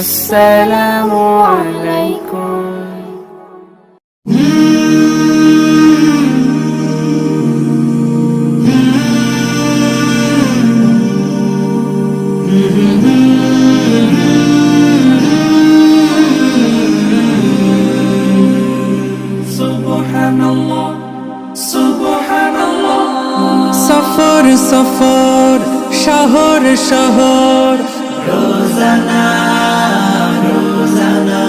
আসসালামু আলাইকুম। সুবহানাল্লাহ সুবহানাল্লাহ। সফর সফর শহর শহর, রোজানা রোজানা,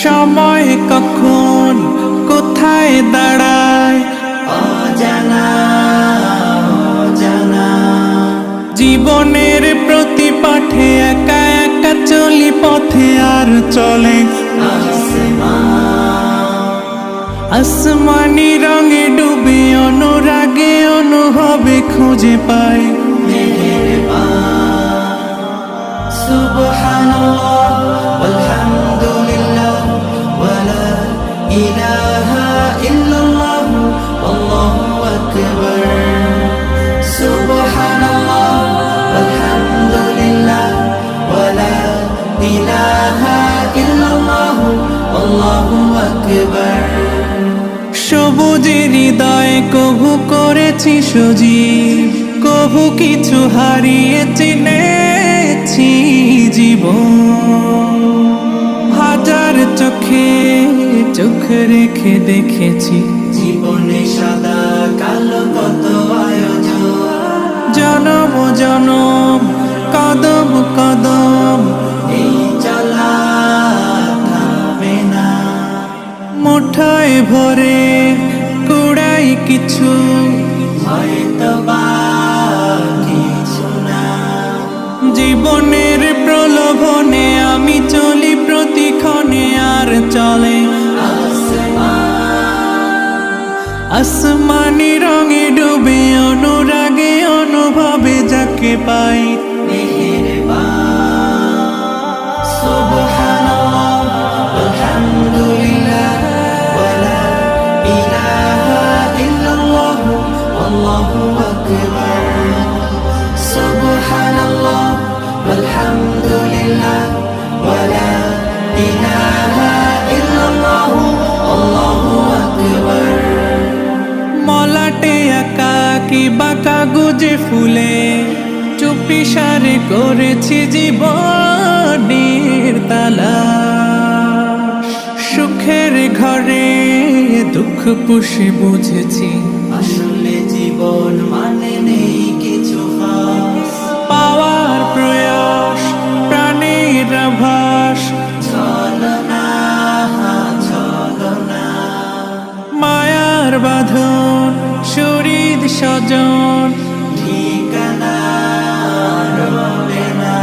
সময় কখন কোথায় দাঁড়ায় অজানা অজানা। জীবনের প্রতি পাঠে একা একা চলি পথে আর চলে আসমানি রঙে ডুবে অনুরাগে অনুভবে খুঁজে পাই সুবহানাল্লাহ আলহামদুলিল্লাহ ওয়ালা ইলাহা ইল্লাল্লাহ আল্লাহু আকবার। সুবহানাল্লাহ আলহামদুলিল্লাহ ওয়ালা ইলাহা ইল্লাল্লাহ আল্লাহু আকবার। সবুজের হৃদয়ে কভু করেছি সজীব, কভু কিছু হারিয়ে চিনেছি জীবন। হাজার চোখে চোখ রেখে দেখেছি জীবনে সাদা কালো কত আয়োজন। জনম জনম কদম কদম এই চলা থামবে না। মুঠোয় ভরে কুড়াই কিছু হয়তো বা কিছু না। জীবনের প্রলোভনে আমি চলি প্রতিক্ষণে আর চলে আসমানি রঙে ডুবে অনুরাগে অনুভবে যাকে পাই সুবহানাল্লাহ আলহামদুলিল্লাহ ওয়ালা ইলাহা ইল্লাল্লাহ আল্লাহু আকবার। সুবহানাল্লাহ আলহামদুলিল্লাহ ওয়ালা ইলাহা ইল্লাল্লাহ আল্লাহু আকবার। মলাটে একাকী বাঁকা গুজে ফুলে চুপি সারে করেছি জীবনের তালা। সুখের ঘরে দুঃখ পুষে বুঝেছি আসলে জীবন মানে নেই কিছু খাস। পাওয়ার প্রয়াস প্রাণের আভাস ছলনা ছলনা। মায়ার বাঁধন শরীর স্বজন ঠিকানা রবে না।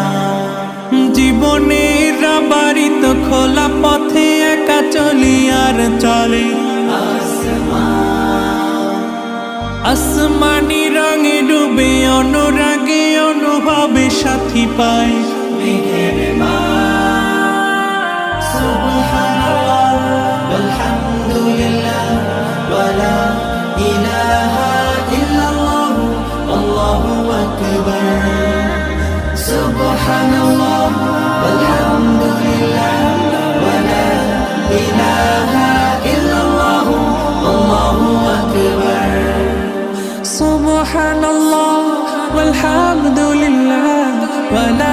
জীবনের বাড়িতে খোলা পথে একা চলি আর চলে আসমানি রঙে ডুবে অনুরাগে অনুভবে সাথী পাই সুবহানাল্লাহ আলহামদুলিল্লাহ ওয়ালা ইলাহা ইল্লাল্লাহ আল্লাহু আকবার। সুবহানাল্লাহ আলহামদুলিল্লাহ ওয়ালা ইলাহা ইল্লাল্লাহ আল্লাহু আকবার। সুবহানাল্লাহ ওয়ালহামদুলিল্লাহ ওয়ালা